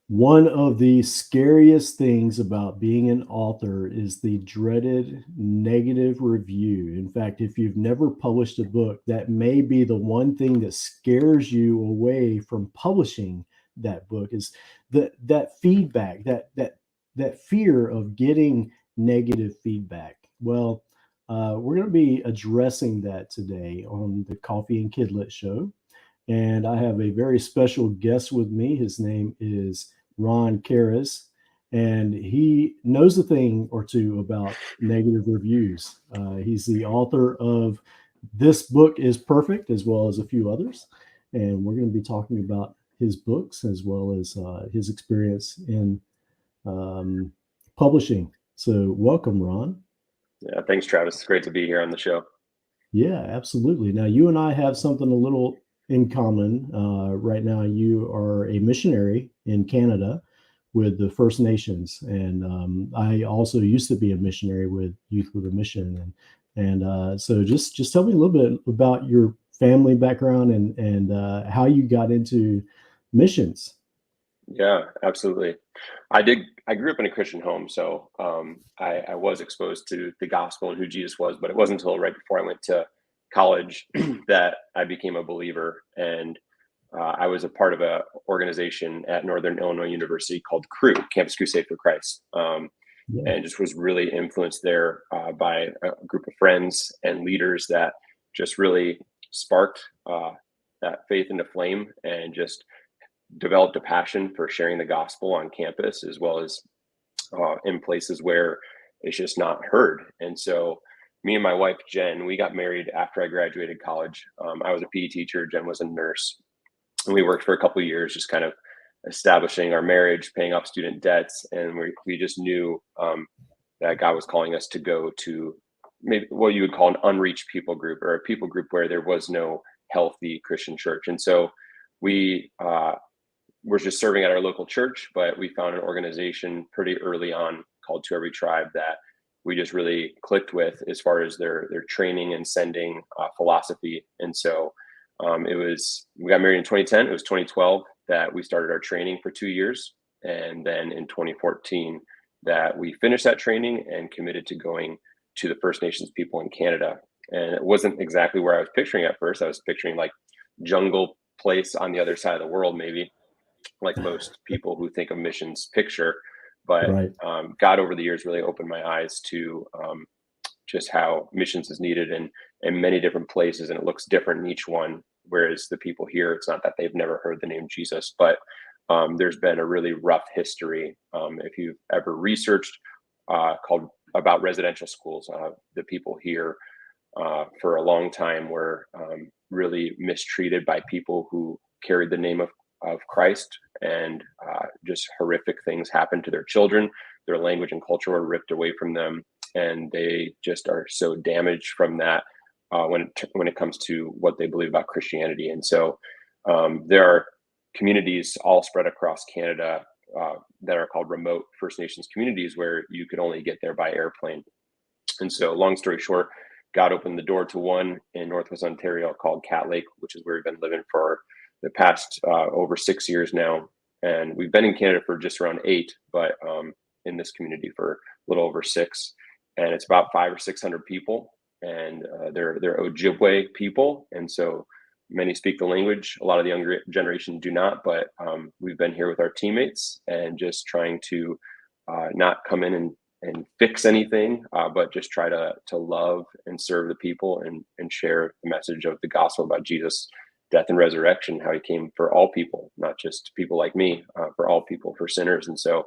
One of the scariest things about being an author is the dreaded negative review. In fact, if you've never published a book, that may be the one thing that scares you away from publishing that book is that feedback, that fear of getting negative feedback. Well, we're going to be addressing that today on the Coffee and Kidlit Show. And I have a very special guest with me. His name is Ron Keres, and he knows a thing or two about negative reviews. He's the author of This Book is Perfect, as well as a few others. And we're going to be talking about his books as well as his experience in um, publishing. So, welcome, Ron. Yeah, thanks, Travis. It's great to be here on the show. Yeah, absolutely. Now, you and I have something a little in common. Right now, you are a missionary in Canada with the First Nations, and I also used to be a missionary with Youth with a Mission. And so, just tell me a little bit about your family background and how you got into missions. Yeah, absolutely. I grew up in a Christian home, so I was exposed to the gospel and who Jesus was, but it wasn't until right before I went to college that I became a believer. And I was a part of an organization at Northern Illinois University called CRU, Campus Crusade for Christ. Yeah, And just was really influenced there by a group of friends and leaders that just really sparked that faith into flame and just developed a passion for sharing the gospel on campus as well as in places where it's just not heard. And so me and my wife, Jen, we got married after I graduated college. I was a PE teacher. Jen was a nurse. And we worked for a couple of years, just kind of establishing our marriage, paying off student debts. And we just knew that God was calling us to go to maybe what you would call an unreached people group, or a people group where there was no healthy Christian church. And so we were just serving at our local church, but we found an organization pretty early on called To Every Tribe that we just really clicked with as far as their training and sending philosophy. And so we got married in 2010. It was 2012 that we started our training for 2 years. And then in 2014 that we finished that training and committed to going to the First Nations people in Canada. And it wasn't exactly where I was picturing at first. I was picturing like jungle place on the other side of the world, maybe, like most people who think of missions picture. But right. God over the years really opened my eyes to just how missions is needed in many different places, and it looks different in each one. Whereas the people here, it's not that they've never heard the name Jesus, but there's been a really rough history. If you've ever researched called about residential schools, the people here for a long time were really mistreated by people who carried the name of Christ, and just horrific things happened to their children. Their language and culture were ripped away from them, and they just are so damaged from that when it comes to what they believe about Christianity. And so there are communities all spread across Canada that are called remote First Nations communities where you could only get there by airplane. And so, long story short, God opened the door to one in Northwest Ontario called Cat Lake, which is where we've been living for the past over 6 years now. And we've been in Canada for just around 8, but in this community for a little over 6. And it's about 500 or 600 people, and they're Ojibwe people. And so many speak the language. A lot of the younger generation do not, but we've been here with our teammates and just trying to not come in and fix anything, but just try to love and serve the people and share the message of the gospel about Jesus' death and resurrection, how he came for all people, not just people like me, for all people, for sinners. And so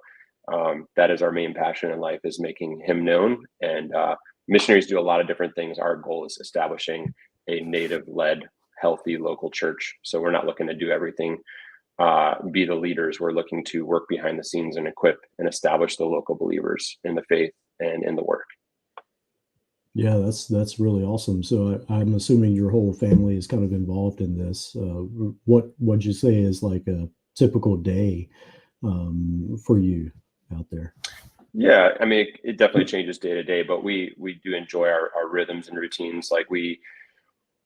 that is our main passion in life, is making him known. And missionaries do a lot of different things. Our goal is establishing a native-led, healthy local church. So we're not looking to do everything, be the leaders. We're looking to work behind the scenes and equip and establish the local believers in the faith and in the work. Yeah, that's really awesome. So I'm assuming your whole family is kind of involved in this. What would you say is like a typical day for you out there? Yeah, I mean, it definitely changes day to day, but we do enjoy our rhythms and routines. Like we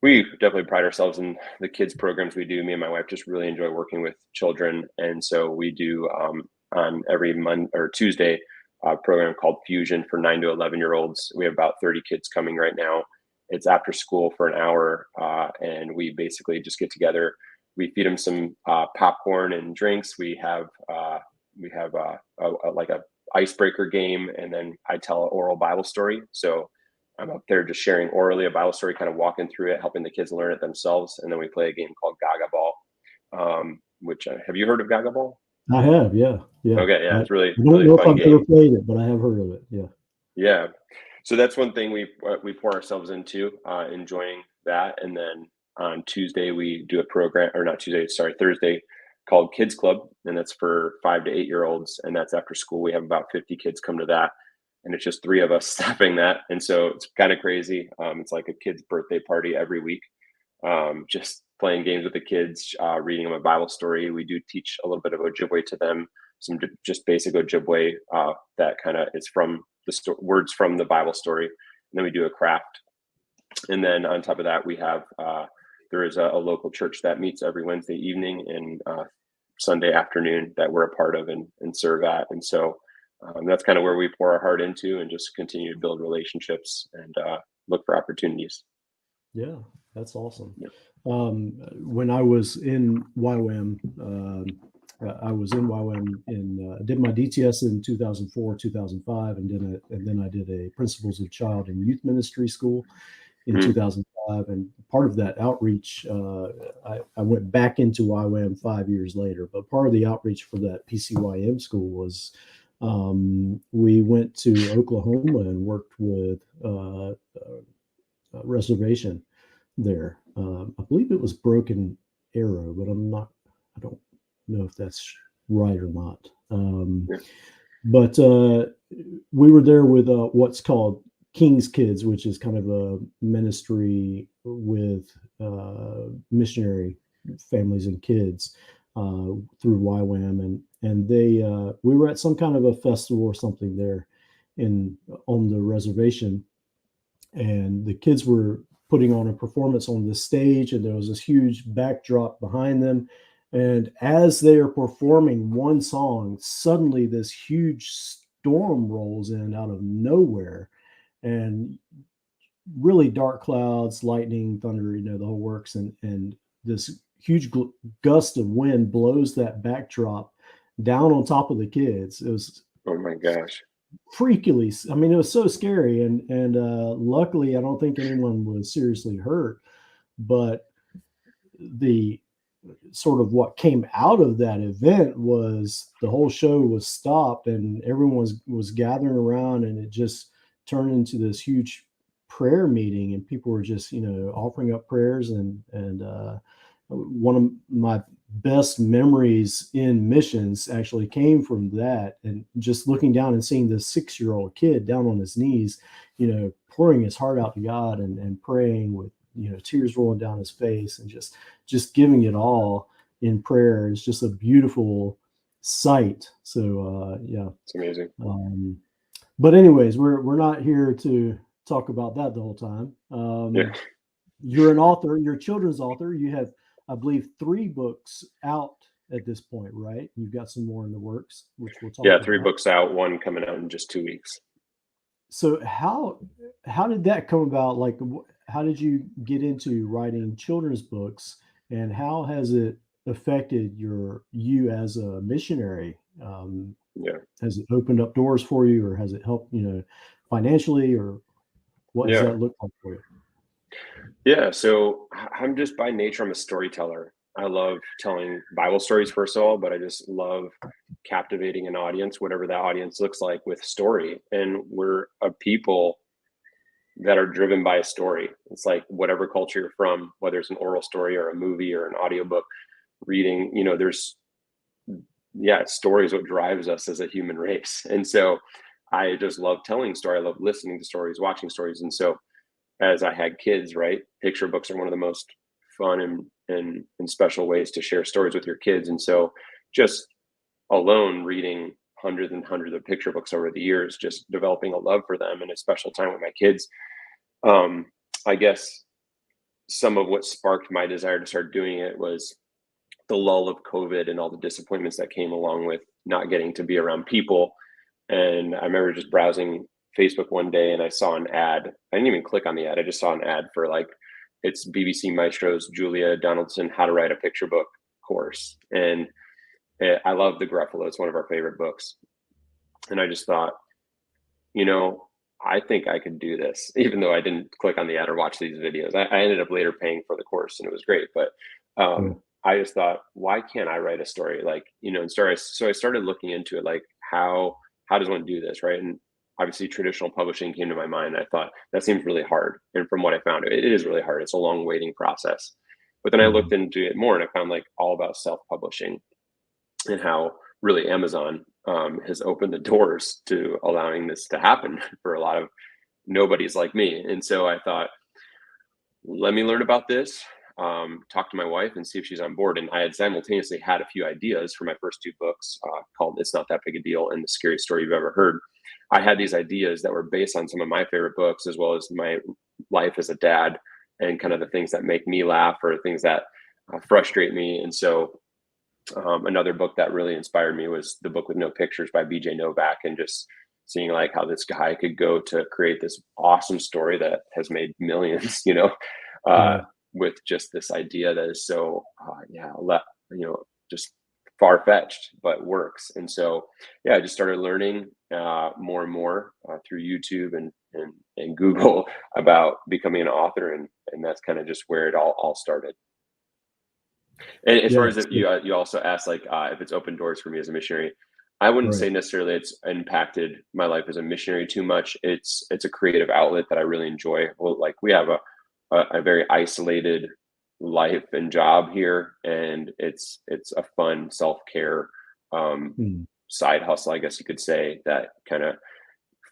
We definitely pride ourselves in the kids programs we do. Me and my wife just really enjoy working with children, and so we do on every Monday or Tuesday a program called Fusion for 9 to 11-year-olds. We have about 30 kids coming right now. It's after school for an hour, and we basically just get together. We feed them some popcorn and drinks. We have like a icebreaker game, and then I tell an oral Bible story. So I'm up there just sharing orally a Bible story, kind of walking through it, helping the kids learn it themselves. And then we play a game called Gaga Ball, which have you heard of Gaga Ball? I have, yeah, yeah. Okay, yeah, it's I don't really know if fun I've ever game. played it, but I have heard of it. Yeah. Yeah, so that's one thing we pour ourselves into, enjoying that. And then on Tuesday we do a program, or not Tuesday, sorry, Thursday, called Kids Club, and that's for 5 to 8-year-olds, and that's after school. We have about 50 kids come to that, and it's just three of us staffing that, and so it's kind of crazy. It's like a kid's birthday party every week. Just playing games with the kids, reading them a Bible story. We do teach a little bit of Ojibwe to them, some just basic Ojibwe that kind of is from the words from the Bible story. And then we do a craft. And then on top of that, we have there is a local church that meets every Wednesday evening and Sunday afternoon that we're a part of and serve at. And so that's kind of where we pour our heart into and just continue to build relationships and look for opportunities. Yeah, that's awesome. Yeah. When I was in YWAM, I did my DTS in 2004, 2005, and then I did a Principles of Child and Youth Ministry school in 2005. And part of that outreach, I went back into YWAM 5 years later. But part of the outreach for that PCYM school was we went to Oklahoma and worked with reservation there. I believe it was Broken Arrow, but I don't know if that's right or not. But we were there with what's called King's Kids, which is kind of a ministry with missionary families and kids through YWAM, and they we were at some kind of a festival or something there on the reservation, and the kids were putting on a performance on the stage, and there was this huge backdrop behind them. And as they are performing one song, suddenly this huge storm rolls in out of nowhere, and really dark clouds, lightning, thunder, the whole works. And this huge gust of wind blows that backdrop down on top of the kids. It was, oh my gosh, freakily. I mean, it was so scary. And luckily, I don't think anyone was seriously hurt. But the sort of what came out of that event was the whole show was stopped and everyone was gathering around, and it just turned into this huge prayer meeting, and people were just offering up prayers. And one of my best memories in missions actually came from that, and just looking down and seeing this 6-year-old kid down on his knees, pouring his heart out to God and praying with tears rolling down his face, and just giving it all in prayer is just a beautiful sight. So yeah, it's amazing. But anyways, we're not here to talk about that the whole time. Yeah. You're an author, you're a children's author. You have, I believe, 3 books out at this point, right? You've got some more in the works, which we'll talk about. Yeah, 3 books out, 1 coming out in just 2 weeks. So how did that come about? Like, how did you get into writing children's books, and how has it affected you as a missionary? Has it opened up doors for you, or has it helped, financially, or what does that look like for you? Yeah, so I'm just by nature, I'm a storyteller. I love telling Bible stories, first of all, but I just love captivating an audience, whatever that audience looks like, with story. And we're a people that are driven by a story. It's like whatever culture you're from, whether it's an oral story or a movie or an audiobook, reading, story is what drives us as a human race. And so I just love telling story. I love listening to stories, watching stories. And so as I had kids, right, picture books are one of the most fun and special ways to share stories with your kids. And so just alone reading hundreds and hundreds of picture books over the years, just developing a love for them and a special time with my kids. I guess some of what sparked my desire to start doing it was the lull of COVID and all the disappointments that came along with not getting to be around people. And I remember just browsing Facebook one day and I saw an ad. I didn't even click on the ad. I just saw an ad for like, it's BBC Maestro's Julia Donaldson How to Write a Picture Book course. And I love the Gruffalo. It's one of our favorite books. And I just thought, you know, I think I could do this, even though I didn't click on the ad or watch these videos. I ended up later paying for the course and it was great. But I just thought, why can't I write a story? Like, you know, so I started looking into it, like how does one do this, right? And obviously traditional publishing came to my mind. I thought that seems really hard. And from what I found, it is really hard. It's a long waiting process. But then I looked into it more and I found like all about self-publishing and how really Amazon has opened the doors to allowing this to happen for a lot of nobodies like me. And so I thought, let me learn about this, talk to my wife and see if she's on board. And I had simultaneously had a few ideas for my first two books called It's Not That Big a Deal and The Scariest Story You've Ever Heard. I had these ideas that were based on some of my favorite books, as well as my life as a dad and kind of the things that make me laugh or things that frustrate me. And so another book that really inspired me was The Book with No Pictures by BJ Novak, and just seeing like how this guy could go to create this awesome story that has made millions, you know, with just this idea that is so, just far-fetched, but works. And so, I just started learning more and more through YouTube and Google about becoming an author. And that's kind of just where it all started. And as far as you also asked, like, if it's opened doors for me as a missionary, I wouldn't say necessarily it's impacted my life as a missionary too much. It's a creative outlet that I really enjoy. Well, like we have a very isolated life and job here, and it's a fun self-care side hustle, I guess you could say, that kind of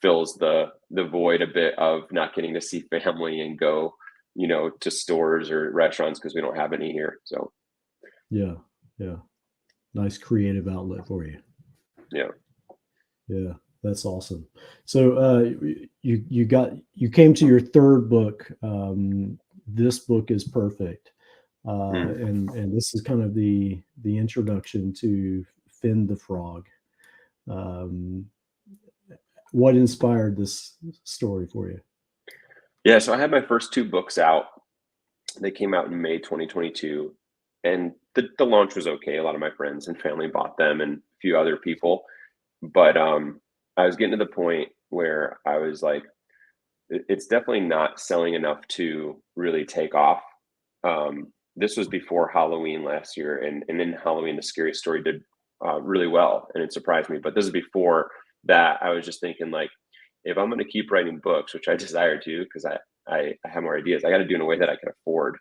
fills the void a bit of not getting to see family and go, you know, to stores or restaurants because we don't have any here. So yeah, nice creative outlet for you. Yeah, that's awesome. So you came to your third book. This book is perfect, and this is kind of the introduction to Finn the Frog. What inspired this story for you? Yeah, so I had my first two books out. They came out in May 2022, and the launch was okay. A lot of my friends and family bought them, and a few other people. But I was getting to the point where I was like, it's definitely not selling enough to really take off. This was before Halloween last year, and in Halloween, The Scariest Story did really well, and it surprised me. But this is before that. I was just thinking, like, if I'm going to keep writing books, which I desire to, because I have more ideas, I got to do it in a way that I can afford.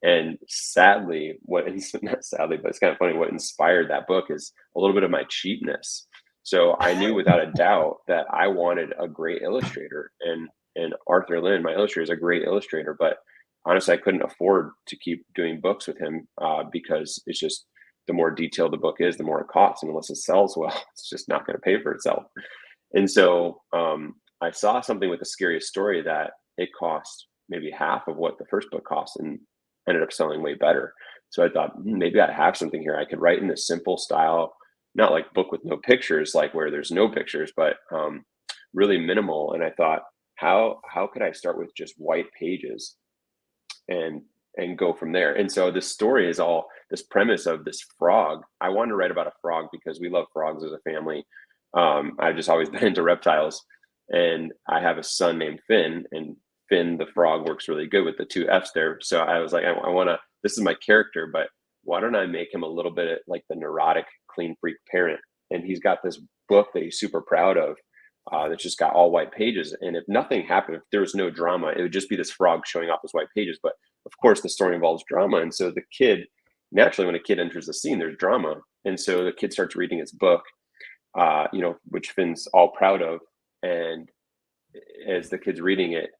And sadly, not sadly, but it's kind of funny, what inspired that book is a little bit of my cheapness. So I knew without a doubt that I wanted a great illustrator, and Arthur Lynn, my illustrator, is a great illustrator, but honestly, I couldn't afford to keep doing books with him because it's just, the more detailed the book is, the more it costs, and unless it sells well, it's just not going to pay for itself. And so I saw something with The Scariest Story that it cost maybe half of what the first book cost, and ended up selling way better. So I thought, maybe I have something here. I could write in this simple style, not like Book with No Pictures, like where there's no pictures, but really minimal. And I thought, how could I start with just white pages and go from there? And so this story is all this premise of this frog. I wanted to write about a frog because we love frogs as a family. I've just always been into reptiles, and I have a son named Finn, and Finn the frog works really good with the two F's there. So I was like, I want to, this is my character, but why don't I make him a little bit like the neurotic clean freak parent? And he's got this book that he's super proud of that's just got all white pages. And if nothing happened, if there was no drama, it would just be this frog showing off his white pages. But of course, the story involves drama. And so the kid, naturally, when a kid enters the scene, there's drama. And so the kid starts reading his book, which Finn's all proud of. And as the kid's reading it,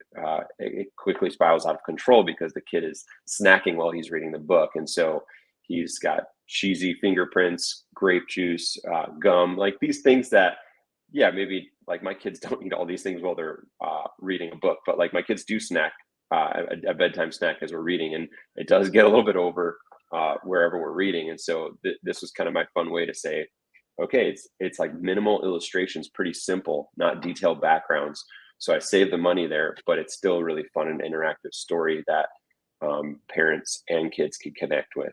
it quickly spirals out of control because the kid is snacking while he's reading the book. And so he's got cheesy fingerprints, grape juice, gum, like these things that, maybe like my kids don't eat all these things while they're reading a book, but like my kids do snack a bedtime snack as we're reading, and it does get a little bit over wherever we're reading. And so this was kind of my fun way to say, okay, it's like minimal illustrations, pretty simple, not detailed backgrounds. So I saved the money there, but it's still a really fun and interactive story that parents and kids can connect with.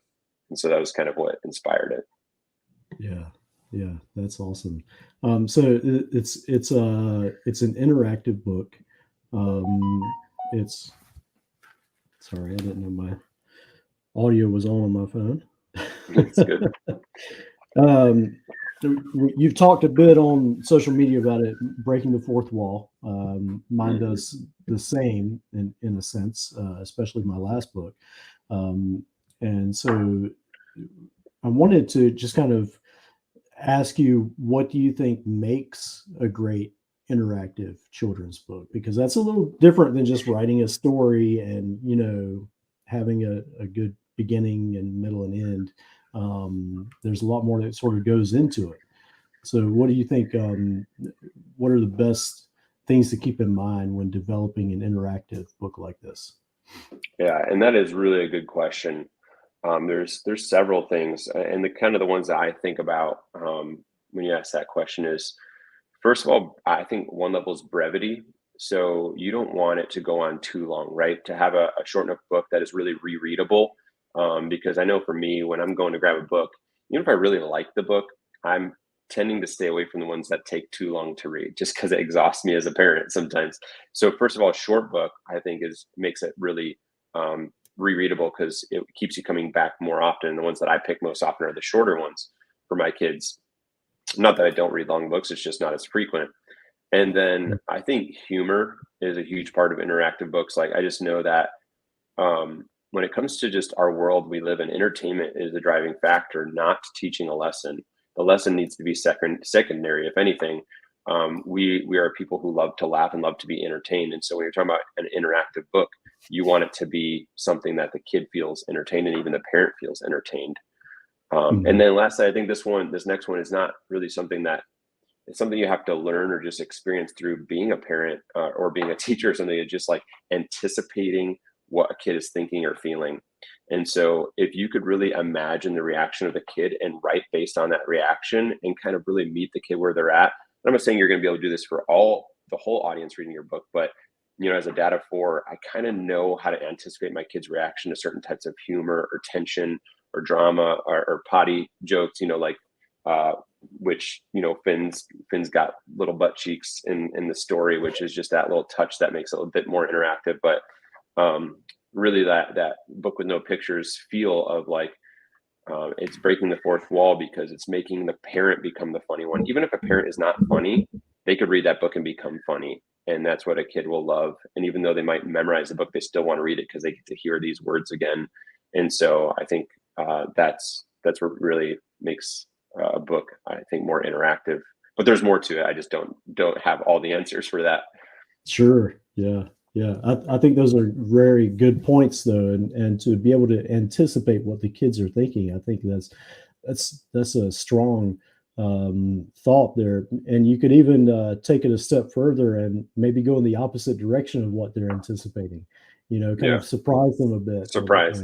And so that was kind of what inspired it. Yeah, that's awesome. So it's an interactive book. It's sorry, I didn't know my audio was on my phone. It's good. You've talked a bit on social media about it breaking the fourth wall. Mine does the same in a sense, especially my last book. And so I wanted to just kind of ask you, what do you think makes a great interactive children's book? Because that's a little different than just writing a story and, having a good beginning and middle and end. There's a lot more that sort of goes into it. So what do you think, what are the best things to keep in mind when developing an interactive book like this? Yeah, and that is really a good question. There's several things, and the ones that I think about when you ask that question is, first of all, I think one level is brevity. So you don't want it to go on too long, right? To have a short enough book that is really rereadable. Because I know for me, when I'm going to grab a book, even if I really like the book, I'm tending to stay away from the ones that take too long to read, just because it exhausts me as a parent sometimes. So first of all, a short book I think makes it really rereadable, because it keeps you coming back more often. The ones that I pick most often are the shorter ones for my kids. Not that I don't read long books, it's just not as frequent. And then I think humor is a huge part of interactive books. Like, I just know that when it comes to just our world we live in, entertainment is the driving factor, not teaching a lesson. The lesson needs to be secondary. If anything, we are people who love to laugh and love to be entertained. And so when you're talking about an interactive book, you want it to be something that the kid feels entertained and even the parent feels entertained. And then lastly, I think this next one is not really something that it's something you have to learn or just experience through being a parent or being a teacher or something. It's just like anticipating what a kid is thinking or feeling. And so if you could really imagine the reaction of the kid and write based on that reaction and kind of really meet the kid where they're at. I'm not saying you're going to be able to do this for the whole audience reading your book, but as a dad of 4, I kind of know how to anticipate my kids' reaction to certain types of humor or tension or drama or potty jokes, which, Finn's got little butt cheeks in the story, which is just that little touch that makes it a bit more interactive. But really that book with no pictures feel of like, it's breaking the fourth wall because it's making the parent become the funny one. Even if a parent is not funny, they could read that book and become funny. And that's what a kid will love. And even though they might memorize the book, they still want to read it because they get to hear these words again. And so I think that's what really makes a book, I think, more interactive. But there's more to it. I just don't have all the answers for that. Sure. Yeah. I think those are very good points, though, and to be able to anticipate what the kids are thinking, I think that's a strong thought there. And you could even take it a step further and maybe go in the opposite direction of what they're anticipating. Kind of surprise them a bit. Surprise.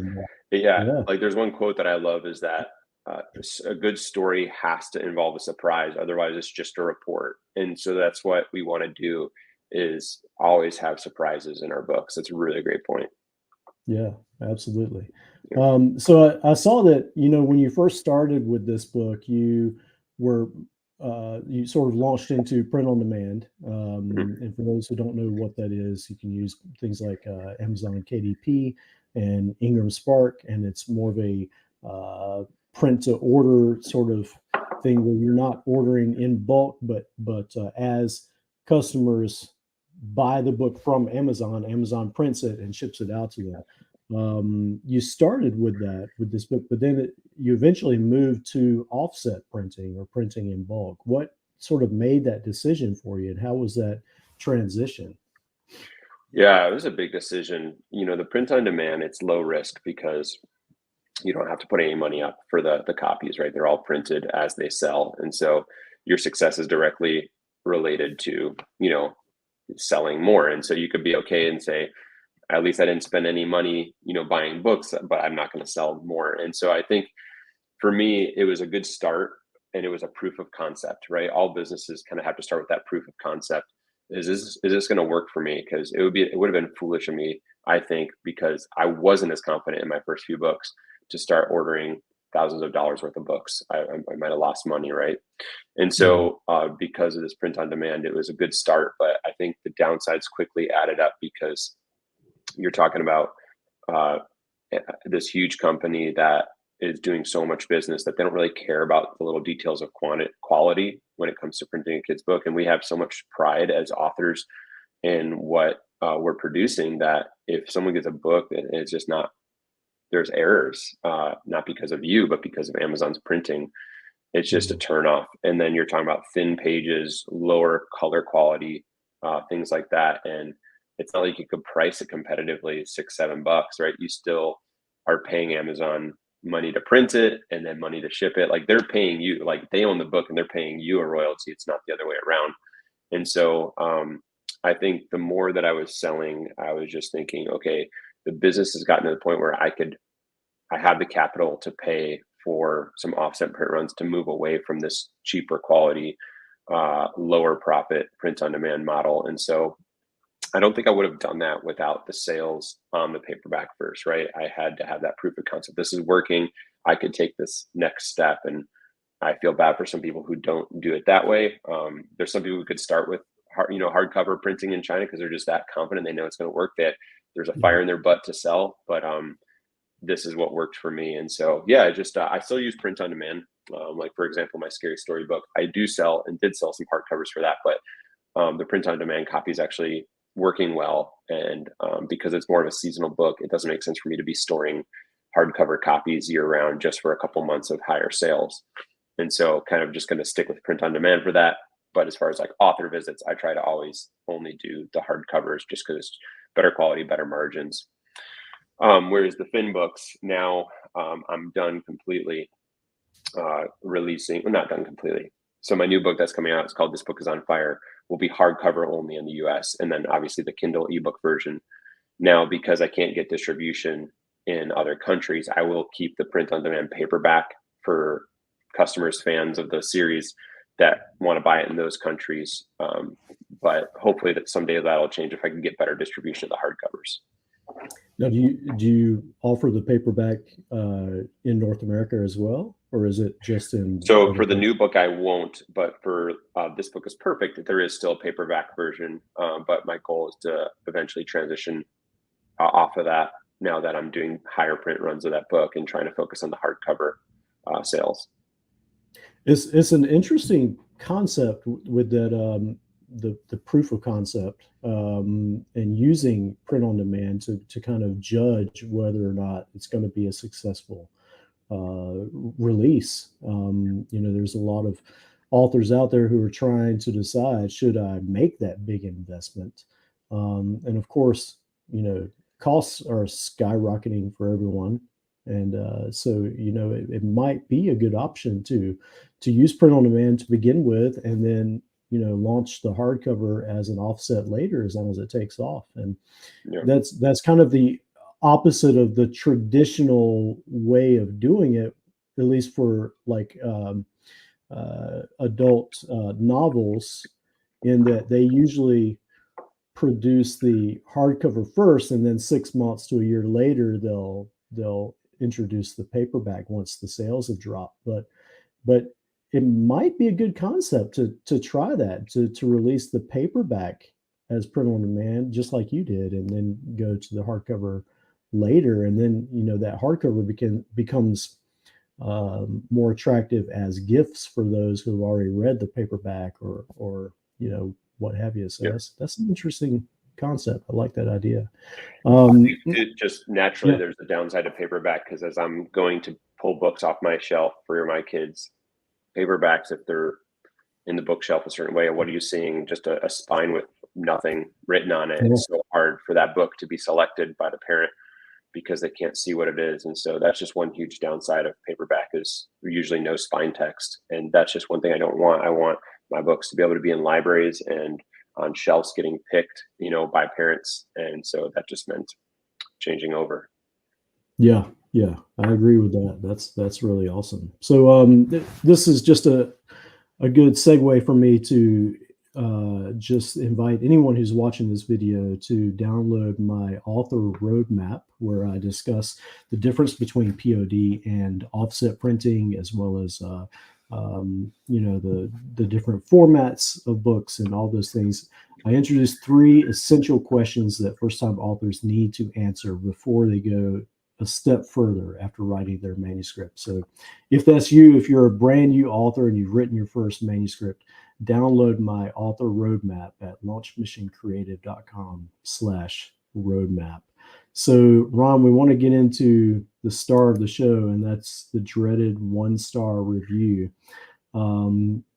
Yeah. Like, there's one quote that I love is that a good story has to involve a surprise. Otherwise, it's just a report. And so that's what we want to do, is always have surprises in our books. That's a really great point. Yeah, absolutely. So I saw that, when you first started with this book, you were you sort of launched into print on demand. And for those who don't know what that is, you can use things like Amazon KDP and Ingram Spark, and it's more of a print to order sort of thing where you're not ordering in bulk, but as customers buy the book from Amazon prints it and ships it out to them. You started with this book, but then you eventually moved to offset printing or printing in bulk. What sort of made that decision for you, and how was that transition? Yeah, it was a big decision. The print on demand, it's low risk because you don't have to put any money up for the copies, right? They're all printed as they sell. And so your success is directly related to, selling more. And so you could be okay and say, at least I didn't spend any money, buying books, but I'm not going to sell more. And so I think for me, it was a good start, and it was a proof of concept, right? All businesses kind of have to start with that proof of concept. Is this going to work for me? Because it would have been foolish of me, I think, because I wasn't as confident in my first few books to start ordering thousands of dollars worth of books. I might have lost money, right? And so because of this print on demand, it was a good start, but I think the downsides quickly added up, because you're talking about this huge company that is doing so much business that they don't really care about the little details of quality when it comes to printing a kid's book. And we have so much pride as authors in what we're producing, that if someone gets a book and it's just not, there's errors, not because of you, but because of Amazon's printing, it's just a turnoff. And then you're talking about thin pages, lower color quality, things like that. And it's not like you could price it competitively, $6-7, right? You still are paying Amazon money to print it and then money to ship it. Like, they're paying you, like they own the book and they're paying you a royalty. It's not the other way around. And so I think the more that I was selling, I was just thinking, okay, the business has gotten to the point where I have the capital to pay for some offset print runs to move away from this cheaper quality, lower profit print on demand model. And so I don't think I would have done that without the sales on the paperback first, right? I had to have that proof of concept. This is working. I could take this next step. And I feel bad for some people who don't do it that way. There's some people who could start with hardcover printing in China because they're just that confident. They know it's going to work. There's a fire in their butt to sell, but this is what worked for me. And so, yeah, I still use print on demand. Like, for example, my Scary Story book, I do sell and did sell some hardcovers for that, but the print on demand copy is actually working well. And because it's more of a seasonal book, it doesn't make sense for me to be storing hardcover copies year round just for a couple months of higher sales. And so kind of just going to stick with print on demand for that. But as far as like author visits, I try to always only do the hardcovers just because it's better quality, better margins. Whereas the Finn books now, I'm done completely releasing, well, not done completely. So my new book that's coming out, it's called This Book is on Fire, will be hardcover only in the US. And then obviously the Kindle ebook version. Now, because I can't get distribution in other countries, I will keep the print on demand paperback for customers, fans of the series that want to buy it in those countries. But hopefully that someday that'll change if I can get better distribution of the hardcovers. Now, do you offer the paperback in North America as well, or is it just in? So for the new book, I won't. But for This Book is Perfect, there is still a paperback version. But my goal is to eventually transition off of that now that I'm doing higher print runs of that book and trying to focus on the hardcover sales. It's an interesting concept with that. The proof of concept and using print on demand to kind of judge whether or not it's going to be a successful release. There's a lot of authors out there who are trying to decide, should I make that big investment? And of course, costs are skyrocketing for everyone. And so, it might be a good option to use print on demand to begin with, and then launch the hardcover as an offset later, as long as it takes off. And that's kind of the opposite of the traditional way of doing it, at least for like adult novels, in that they usually produce the hardcover first, and then 6 months to a year later they'll introduce the paperback once the sales have dropped. But it might be a good concept to try that, to release the paperback as print on demand, just like you did, and then go to the hardcover later. And then, that hardcover becomes more attractive as gifts for those who have already read the paperback or what have you. So that's an interesting concept. I like that idea. Just naturally, there's the downside of paperback, because as I'm going to pull books off my shelf for my kids, paperbacks, if they're in the bookshelf a certain way, what are you seeing? Just a spine with nothing written on it. It's so hard for that book to be selected by the parent because they can't see what it is. And so that's just one huge downside of paperback, is usually no spine text. And that's just one thing I don't want. I want my books to be able to be in libraries and on shelves getting picked, by parents. And so that just meant changing over. Yeah, yeah, I agree with that. That's really awesome. So this is just a good segue for me to just invite anyone who's watching this video to download my author roadmap, where I discuss the difference between POD and offset printing, as well as the different formats of books and all those things. I introduced 3 essential questions that first-time authors need to answer before they go a step further after writing their manuscript. So if that's you, if you're a brand new author and you've written your first manuscript, download my author roadmap at launchmissioncreative.com/roadmap. So Ron, we want to get into the star of the show, and that's the dreaded 1-star review.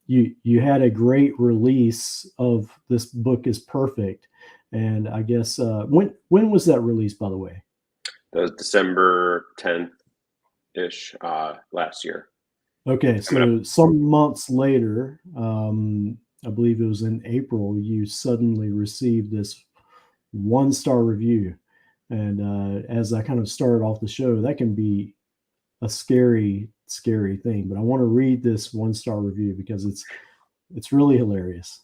You had a great release of This Book is Perfect. And I guess, when was that released, by the way? That was December 10th-ish last year. Okay, so some months later, I believe it was in April, you suddenly received this 1-star review. And as I kind of started off the show, that can be a scary thing. But I want to read this 1-star review because it's really hilarious.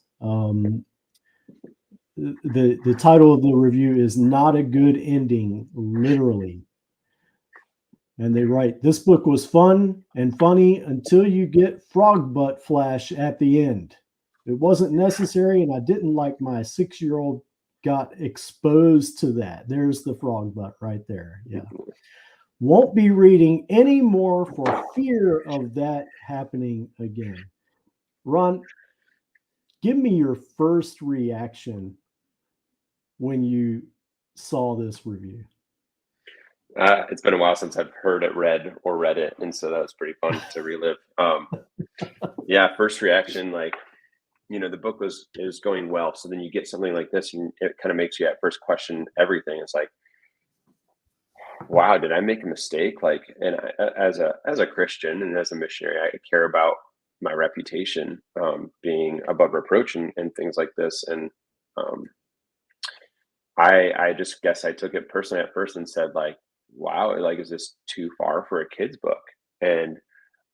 The title of the review is "Not a Good Ending," literally. And they write, "This book was fun and funny until you get frog butt flash at the end. It wasn't necessary, and I didn't like my 6-year-old got exposed to that." There's the frog butt right there. Yeah. "Won't be reading any more for fear of that happening again." Ron, give me your first reaction when you saw this review. It's been a while since I've heard it read or read it, and so that was pretty fun to relive. Yeah, first reaction, the book is going well. So then you get something like this, and it kind of makes you at first question everything. It's like, wow, did I make a mistake? And as a Christian and as a missionary, I care about my reputation being above reproach and things like this. And I just guess I took it personally at first and said, wow, is this too far for a kid's book? And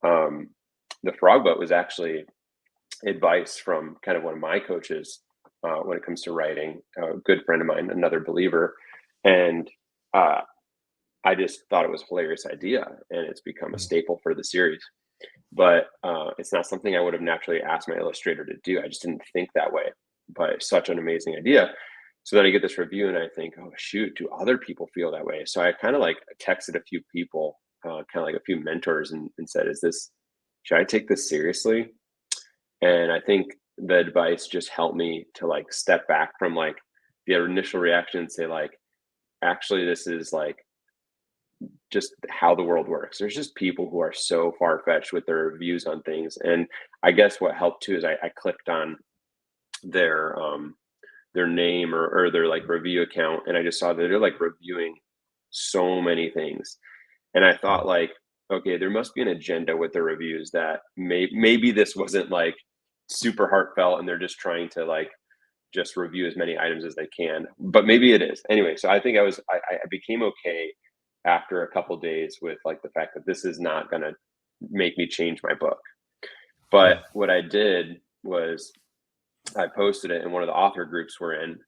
the frog boat was actually advice from kind of one of my coaches when it comes to writing, a good friend of mine, another believer. And I just thought it was a hilarious idea, and it's become a staple for the series. But it's not something I would have naturally asked my illustrator to do. I just didn't think that way, but it's such an amazing idea. So then I get this review and I think, oh shoot, do other people feel that way? So I kind of texted a few people, kind of like a few mentors, and said, should I take this seriously? And I think the advice just helped me to step back from the initial reaction and say, actually, this is just how the world works. There's just people who are so far-fetched with their views on things. And I guess what helped too is I clicked on their name or their review account, and I just saw that they're reviewing so many things. And I thought okay, there must be an agenda with the reviews, that maybe this wasn't super heartfelt and they're just trying to just review as many items as they can, but maybe it is. Anyway, so I think I became okay after a couple days with the fact that this is not going to make me change my book. But what I did was I posted it in one of the author groups we're in,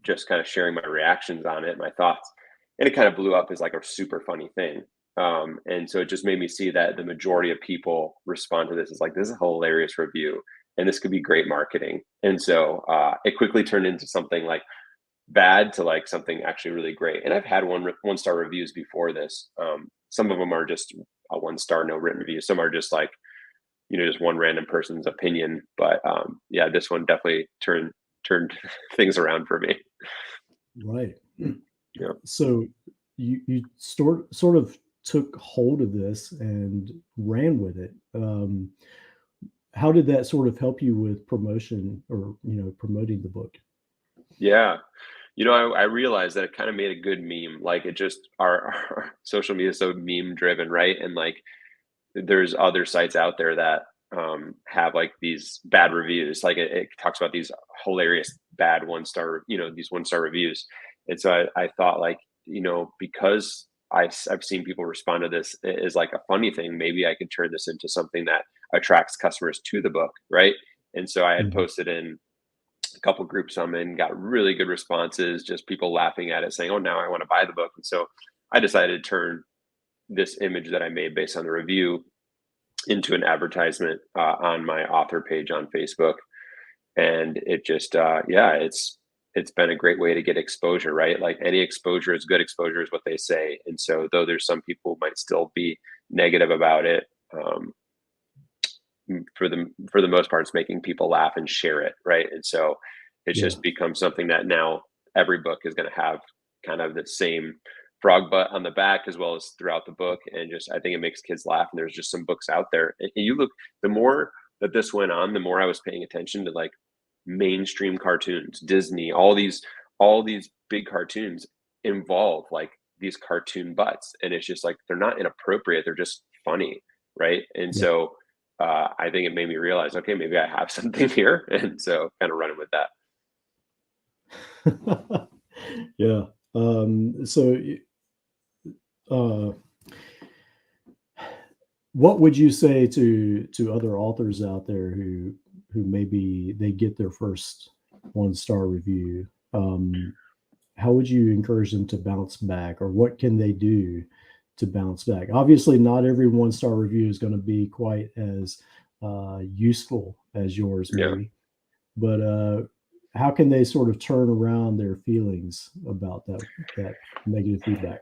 just kind of sharing my reactions on it, my thoughts, and it kind of blew up as a super funny thing. And so it just made me see that the majority of people respond to this as this is a hilarious review and this could be great marketing. And so it quickly turned into something bad to something actually really great. And I've had 1-star reviews before this. Some of them are just a 1-star, no written review. Some are just just one random person's opinion. But yeah, this one definitely turned things around for me. Right. Yeah. So you sort of took hold of this and ran with it. How did that sort of help you with promotion or promoting the book? Yeah. I realized that it kind of made a good meme. It just our social media is so meme driven, right? And there's other sites out there that have like these bad reviews. Like it talks about these hilarious bad these 1-star reviews. And so I thought like, because I've seen people respond to this as like a funny thing, maybe I could turn this into something that attracts customers to the book, right? And so I had Mhm. posted in a couple groups I'm in, got really good responses, just people laughing at it, saying, "Oh, now I want to buy the book." And so I decided to turn this image that I made based on the review into an advertisement on my author page on Facebook, and it just it's been a great way to get exposure, right? Like any exposure is good exposure, is what they say. And so though there's some people who might still be negative about it, for the most part, it's making people laugh and share it, right? And so it's Yeah. just become something that now every book is going to have kind of the same frog butt on the back as well as throughout the book. And just I think it makes kids laugh. And there's just some books out there. And you look, the more that this went on, the more I was paying attention to like mainstream cartoons, Disney, all these big cartoons involve like these cartoon butts. And it's just like they're not inappropriate, they're just funny, right? And Yeah. so I think it made me realize, okay, maybe I have something here. And so kind of running with that. Yeah. So, uh, what would you say to other authors out there who maybe they get their first 1-star review? How would you encourage them to bounce back, or what can they do to bounce back? Obviously, not every 1-star review is going to be quite as useful as yours, Yeah. maybe, but how can they sort of turn around their feelings about that negative feedback?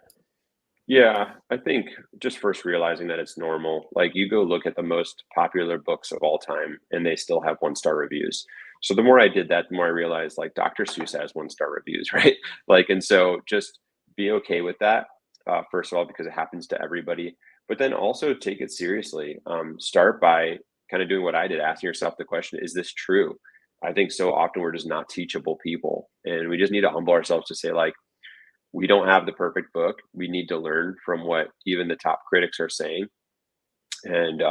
Yeah, I think just first realizing that it's normal. Like you go look at the most popular books of all time and they still have 1-star reviews. So the more I did that, the more I realized like Dr. Seuss has 1-star reviews, right? Like, and so just be okay with that, first of all, because it happens to everybody. But then also take it seriously. Start by kind of doing what I did, asking yourself the question, is this true? I think so often we're just not teachable people. And we just need to humble ourselves to say, like, we don't have the perfect book. We need to learn from what even the top critics are saying, and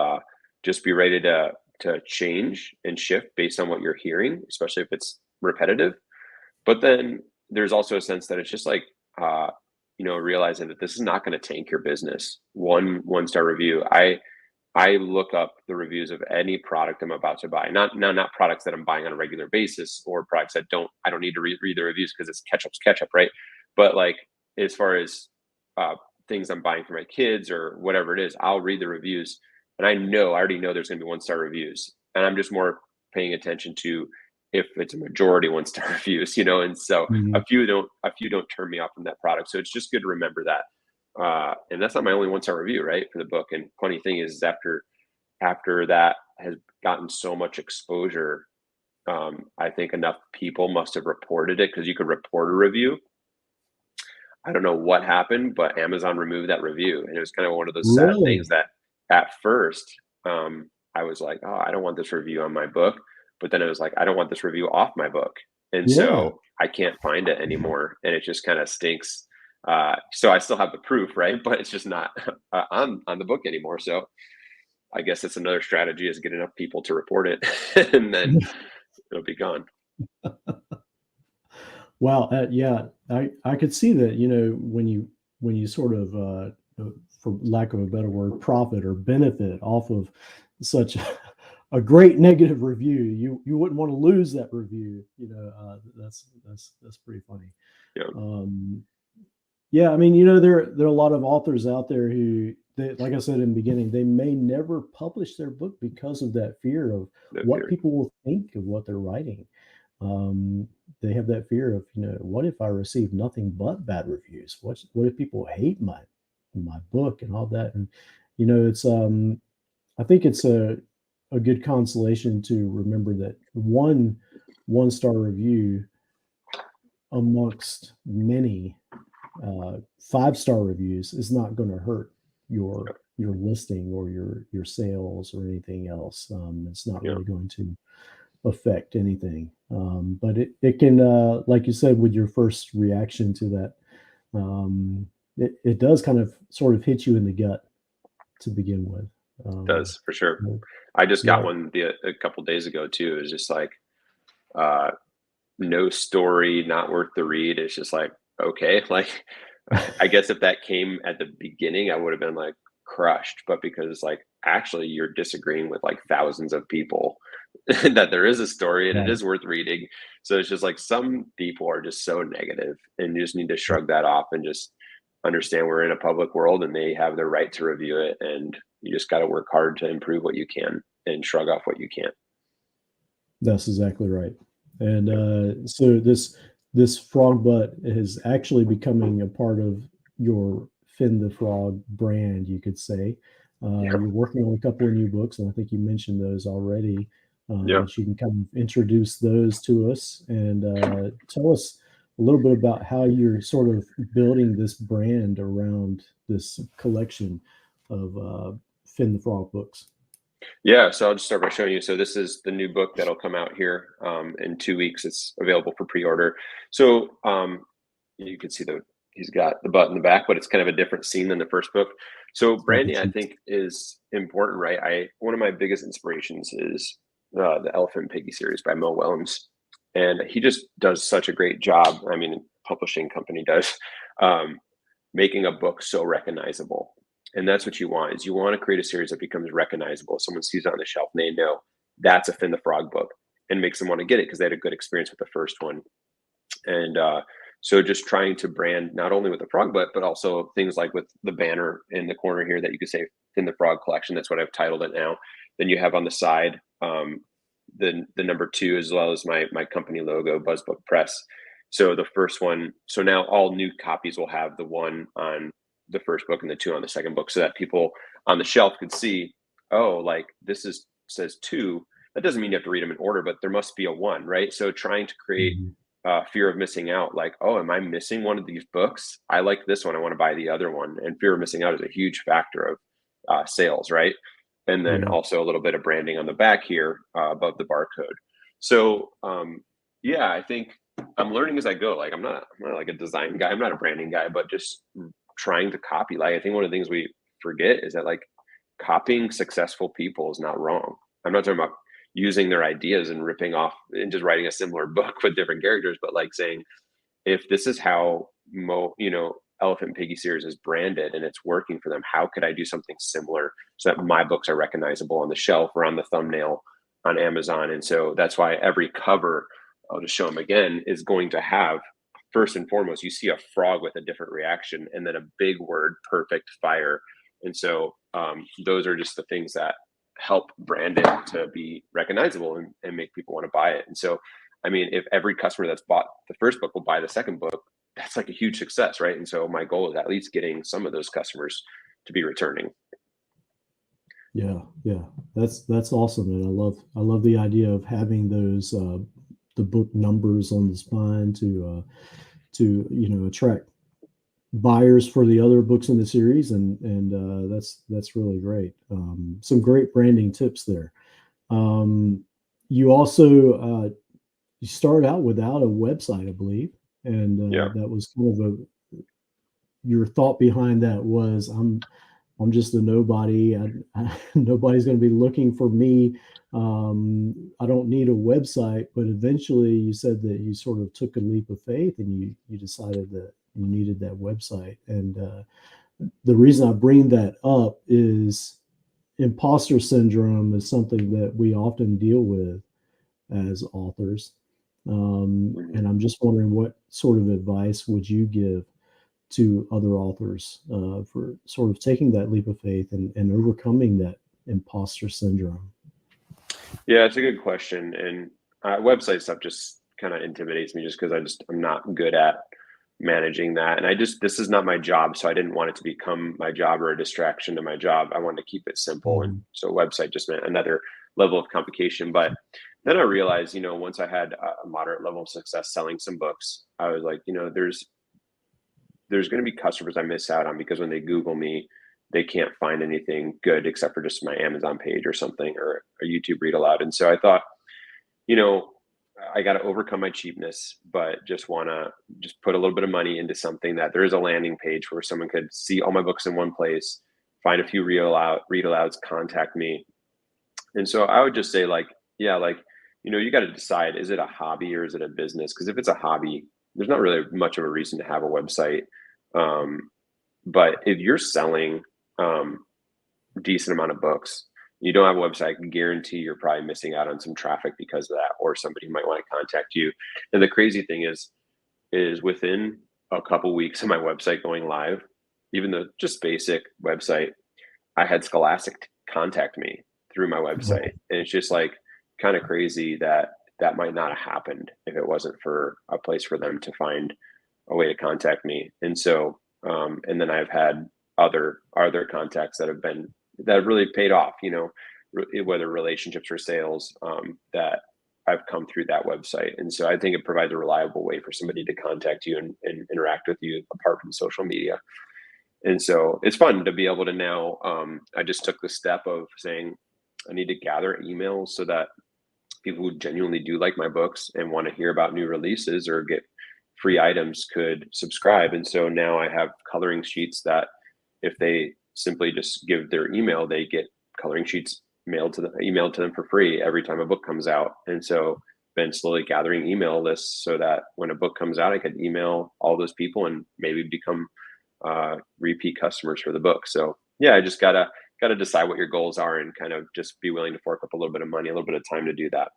just be ready to change and shift based on what you're hearing, especially if it's repetitive. But then there's also a sense that it's just like realizing that this is not going to tank your business. One-star review. I look up the reviews of any product I'm about to buy. Not products that I'm buying on a regular basis or products that I don't need to read the reviews because it's ketchup, right? But like as far as uh, things I'm buying for my kids or whatever it is, I'll read the reviews, and I already know there's going to be 1-star reviews, and I'm just more paying attention to if it's a majority 1-star reviews, and so Mhm. a few don't turn me off from that product. So it's just good to remember that. And that's not my only 1-star review, right, for the book. And funny thing is, after that has gotten so much exposure, I think enough people must have reported it, because you could report a review. I don't know what happened, but Amazon removed that review, and it was kind of one of those sad things Really? that at first I was like, "Oh, I don't want this review on my book," but then it was like, "I don't want this review off my book," and Yeah. so I can't find it anymore, and it just kind of stinks. So I still have the proof, right? But it's just not on the book anymore. So I guess it's another strategy, is get enough people to report it, and then it'll be gone. Wow. Yeah, I could see that. When you sort of, for lack of a better word, profit or benefit off of such a great negative review, you wouldn't want to lose that review. That's pretty funny. Yeah, Um, yeah, I mean, there are a lot of authors out there who, like I said in the beginning, they may never publish their book because of that fear of no what fear. people will think of what they're writing. Um, they have that fear of, what if I receive nothing but bad reviews? What if people hate my book and all that? And it's I think it's a good consolation to remember that one-star review amongst many 5-star reviews is not going to hurt your listing or your sales or anything else. It's not Yeah, really going to affect anything. But it can, like you said, with your first reaction to that, it does kind of sort of hit you in the gut to begin with. it does for sure. I just got Yeah. one a couple days ago too. It was just like, no story, not worth the read. It's just like, okay, like, I guess if that came at the beginning, I would have been like crushed. But because like actually you're disagreeing with like thousands of people that there is a story and it Right. is worth reading. So it's just like some people are just so negative, and you just need to shrug that off and just understand we're in a public world and they have the right to review it. And you just got to work hard to improve what you can and shrug off what you can't. That's exactly right. And Yeah. so this frog butt is actually becoming a part of your Finn the Frog brand, you could say. Yeah. You're working on a couple of new books, and I think you mentioned those already. Yeah. But you can kind of introduce those to us and tell us a little bit about how you're sort of building this brand around this collection of Finn the Frog books. Yeah, so I'll just start by showing you. So this is the new book that'll come out here in 2 weeks. It's available for pre-order. So you can see he's got the butt in the back, but it's kind of a different scene than the first book. So Like the branding, I cheeks. think, is important, right? One of my biggest inspirations is the Elephant and Piggy series by Mo Willems, and he just does such a great job. I mean, publishing company does, um, making a book so recognizable. And that's what you want, is you want to create a series that becomes recognizable. Someone sees it on the shelf and they know that's a Finn the Frog book, and makes them want to get it because they had a good experience with the first one. And so just trying to brand not only with the frog butt, but also things like with the banner in the corner here that you could say Finn the Frog collection. That's what I've titled it now. Then you have on the side the number 2, as well as my company logo, Buzzbook Press. So the first one, so now all new copies will have the 1 on the first book and the 2 on the second book, so that people on the shelf could see, oh, like this says 2. That doesn't mean you have to read them in order, but there must be a 1, right? So trying to create Mhm. fear of missing out, like, oh, am I missing one of these books? I like this one, I want to buy the other one. And fear of missing out is a huge factor of sales, right? And then Yeah. also a little bit of branding on the back here above the barcode. So yeah, I think I'm learning as I go. Like I'm not like a design guy, I'm not a branding guy, but just trying to copy. Like I think one of the things we forget is that like copying successful people is not wrong. I'm not talking about using their ideas and ripping off and just writing a similar book with different characters, but like saying, if this is how Elephant and Piggy series is branded and it's working for them, how could I do something similar so that my books are recognizable on the shelf or on the thumbnail on Amazon? And so that's why every cover, I'll just show them again, is going to have, first and foremost, you see a frog with a different reaction, and then a big word, perfect fire. And so those are just the things that help brand it to be recognizable and make people want to buy it. And so, I mean, if every customer that's bought the first book will buy the second book, that's like a huge success, right? And so my goal is at least getting some of those customers to be returning. Yeah, yeah, that's awesome, and I love the idea of having those the book numbers on the spine to attract buyers for the other books in the series, and that's really great. Some great branding tips there. You also you started out without a website, I believe, and Yeah. that was kind of a your thought behind that was I'm just a nobody. Nobody's going to be looking for me. I don't need a website. But eventually, you said that you sort of took a leap of faith and you decided that you needed that website. And the reason I bring that up is imposter syndrome is something that we often deal with as authors. Mhm. And I'm just wondering, what sort of advice would you give to other authors for sort of taking that leap of faith and overcoming that imposter syndrome? Yeah, it's a good question. And website stuff just kind of intimidates me just because I'm not good at managing that. And this is not my job. So I didn't want it to become my job or a distraction to my job. I wanted to keep it simple. And Mhm. so website just meant another level of complication. But then I realized, once I had a moderate level of success selling some books, I was like, there's going to be customers I miss out on because when they Google me, they can't find anything good except for just my Amazon page or something, or a YouTube read aloud. And so I thought, you know, I got to overcome my cheapness, but just want to just put a little bit of money into something that there is a landing page where someone could see all my books in one place, find a few read alouds, contact me, And so I would just say like, yeah, like, you got to decide, is it a hobby or is it a business? Because if it's a hobby, there's not really much of a reason to have a website. Um, but if you're selling um, a decent amount of books, you don't have a website, I can guarantee you're probably missing out on some traffic because of that, or somebody might want to contact you. And the crazy thing is within a couple weeks of my website going live, even the just basic website, I had Scholastic contact me through my website. And it's just like kind of crazy that that might not have happened if it wasn't for a place for them to find a way to contact me. And so, and then I've had other contacts that have really paid off, whether relationships or sales, that I've come through that website. And so I think it provides a reliable way for somebody to contact you and interact with you apart from social media. And so it's fun to be able to now, I just took the step of saying, I need to gather emails so that people who genuinely do like my books and want to hear about new releases or get free items could subscribe. And so now I have coloring sheets that if they simply just give their email, they get coloring sheets emailed to them for free every time a book comes out. And so been slowly gathering email lists so that when a book comes out, I could email all those people and maybe become repeat customers for the book. So yeah, I just gotta decide what your goals are and kind of just be willing to fork up a little bit of money, a little bit of time to do that.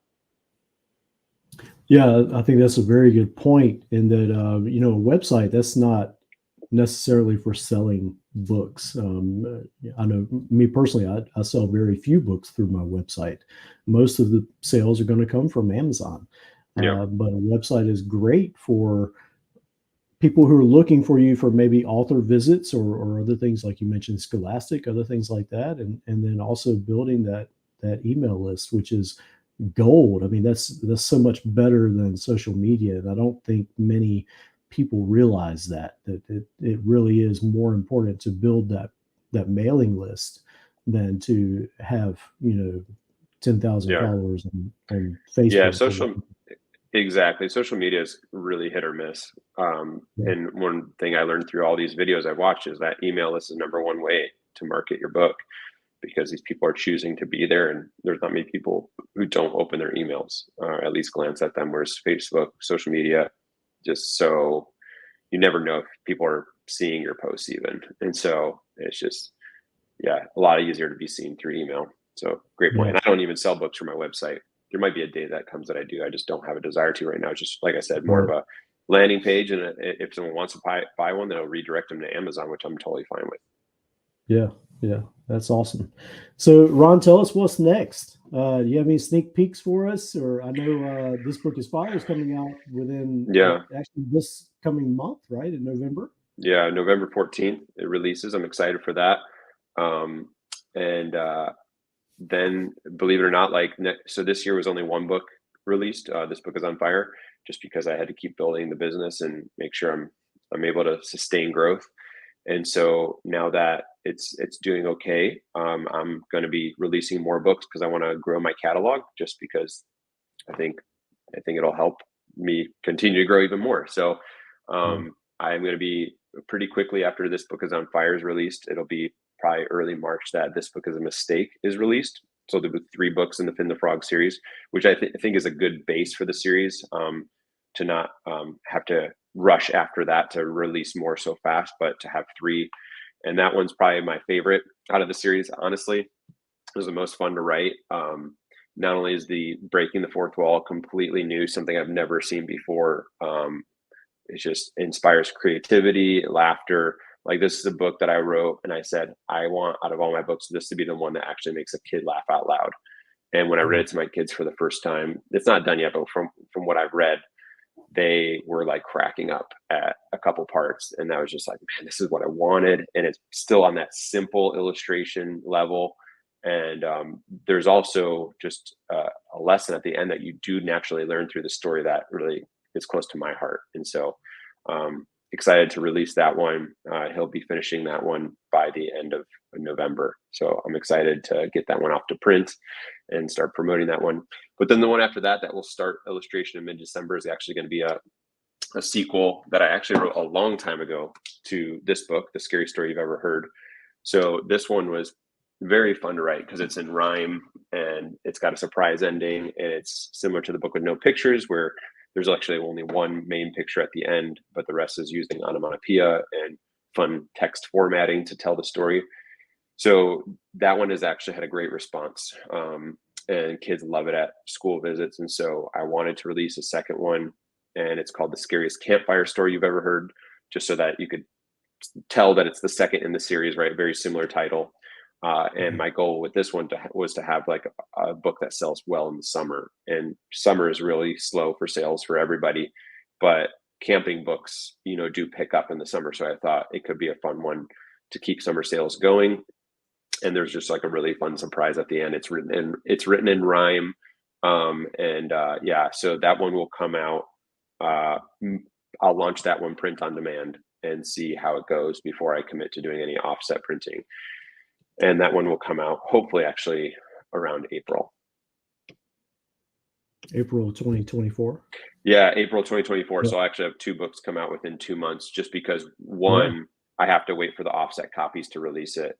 Yeah, I think that's a very good point. In that, a website that's not necessarily for selling books. I know me personally, I sell very few books through my website. Most of the sales are going to come from Amazon. Yeah. But a website is great for people who are looking for you for maybe author visits or other things like you mentioned, Scholastic, other things like that, and then also building that email list, which is gold. I mean, that's so much better than social media, and I don't think many people realize that it really is more important to build that mailing list than to have 10,000 Yeah. followers on Yeah. Facebook. Exactly. Social media is really hit or miss. And one thing I learned through all these videos I've watched is that email list is number one way to market your book because these people are choosing to be there. And there's not many people who don't open their emails or at least glance at them, whereas Facebook, social media, just so you never know if people are seeing your posts even. And so it's just, yeah, a lot easier to be seen through email. So great point. Yeah. And I don't even sell books from my website. There might be a day that comes that I do. I just don't have a desire to right now. It's just like I said, more of Right. a landing page. And if someone wants to buy one, then I'll redirect them to Amazon, which I'm totally fine with. Yeah, yeah, that's awesome. So, Ron, tell us what's next. Do you have any sneak peeks for us? Or I know this book is fire is coming out within Yeah. actually this coming month, right, in November. Yeah. November 14th, it releases. I'm excited for that. And then believe it or not, so this year was only one book released. This book is on fire just because I had to keep building the business and make sure I'm able to sustain growth. And so now that it's doing okay, I'm going to be releasing more books because I want to grow my catalog. Just because I think it'll help me continue to grow even more. So Yeah. I'm going to be pretty quickly after this book is on fire is released. It'll be probably early March that this book is a mistake is released. So there'll be 3 books in the Finn the Frog series, which I think is a good base for the series, to not have to rush after that to release more so fast, but to have 3. And that one's probably my favorite out of the series. Honestly, it was the most fun to write. Not only is the breaking the fourth wall completely new, something I've never seen before. It just inspires creativity, laughter. Like this is a book that I wrote and I said, I want out of all my books, this to be the one that actually makes a kid laugh out loud. And when I read it to my kids for the first time, it's not done yet, but from what I've read, they were like cracking up at a couple parts. And that was just like, man, this is what I wanted. And it's still on that simple illustration level. And there's also just a lesson at the end that you do naturally learn through the story that really is close to my heart. And so excited to release that one. He'll be finishing that one by the end of November. So I'm excited to get that one off to print and start promoting that one. But then the one after that will start illustration in mid-December is actually going to be a sequel that I actually wrote a long time ago to this book, The Scariest Story You've Ever Heard. So this one was very fun to write because it's in rhyme and it's got a surprise ending, and it's similar to the book with no pictures, where there's actually only one main picture at the end, but the rest is using onomatopoeia and fun text formatting to tell the story. So that one has actually had a great response, and kids love it at school visits. And so I wanted to release a second one, and it's called The Scariest Campfire Story You've Ever Heard, just so that you could tell that it's the second in the series, right? Very similar title. And my goal with this one was to have like a book that sells well in the summer. And summer is really slow for sales for everybody, but camping books, do pick up in the summer. So I thought it could be a fun one to keep summer sales going. And there's just like a really fun surprise at the end. It's written in rhyme. So that one will come out. I'll launch that one print on demand and see how it goes before I commit to doing any offset printing. And that one will come out hopefully actually around April. April 2024? Yeah, April 2024. Yeah. So I actually have 2 books come out within 2 months, just because one, I have to wait for the offset copies to release it.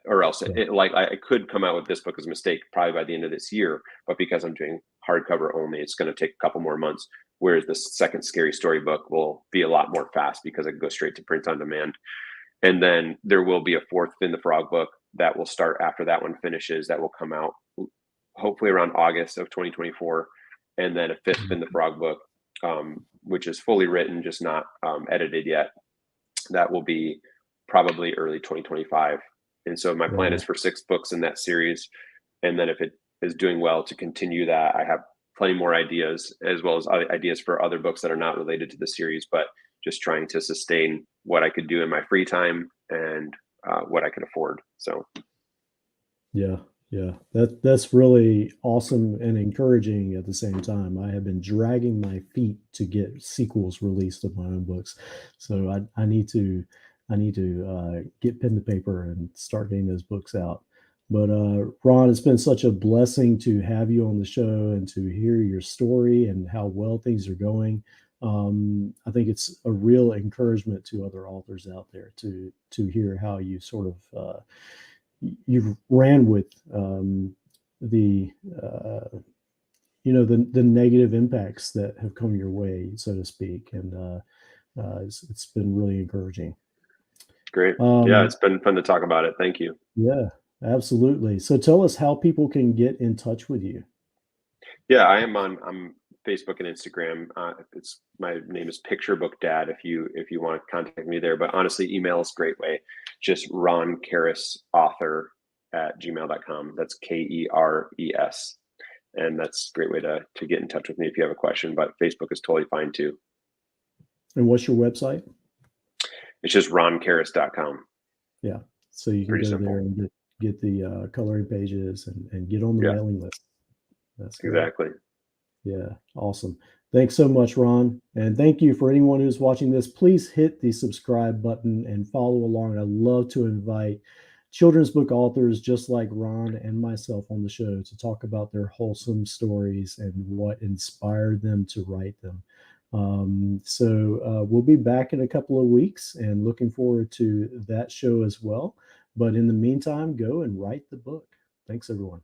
Or else I could come out with this book as a mistake probably by the end of this year, but because I'm doing hardcover only, it's going to take a couple more months. Whereas the second scary story book will be a lot more fast because it goes straight to print on demand. And then there will be a 4th Finn the Frog book that will start after that one finishes, that will come out hopefully around August of 2024. And then a 5th Finn the Frog book, which is fully written, just not edited yet. That will be probably early 2025. And so my plan is for 6 books in that series. And then if it is doing well, to continue that. I have plenty more ideas, as well as ideas for other books that are not related to the series, but just trying to sustain what I could do in my free time and what I could afford. So. Yeah. That's really awesome and encouraging at the same time. I have been dragging my feet to get sequels released of my own books. So I need to get pen to paper and start getting those books out. But Ron, it's been such a blessing to have you on the show and to hear your story and how well things are going. I think it's a real encouragement to other authors out there to hear how you sort of you've ran with the negative impacts that have come your way, so to speak, and it's been really encouraging. Great. Yeah, it's been fun to talk about it. Thank you. Yeah, absolutely. So tell us how people can get in touch with you. Yeah, I'm Facebook and Instagram. My name is Picture Book Dad if you want to contact me there. But honestly, email is a great way. Just Ron Keres author @gmail.com. That's KERES. And that's a great way to get in touch with me if you have a question. But Facebook is totally fine too. And what's your website? It's just ronkeres.com. Yeah. So you can go there and get the coloring pages and get on the mailing list. That's great. Exactly. Yeah. Awesome. Thanks so much, Ron. And thank you for anyone who's watching this. Please hit the subscribe button and follow along. I love to invite children's book authors just like Ron and myself on the show to talk about their wholesome stories and what inspired them to write them. So we'll be back in a couple of weeks and looking forward to that show as well. But in the meantime, go and write the book. Thanks, everyone.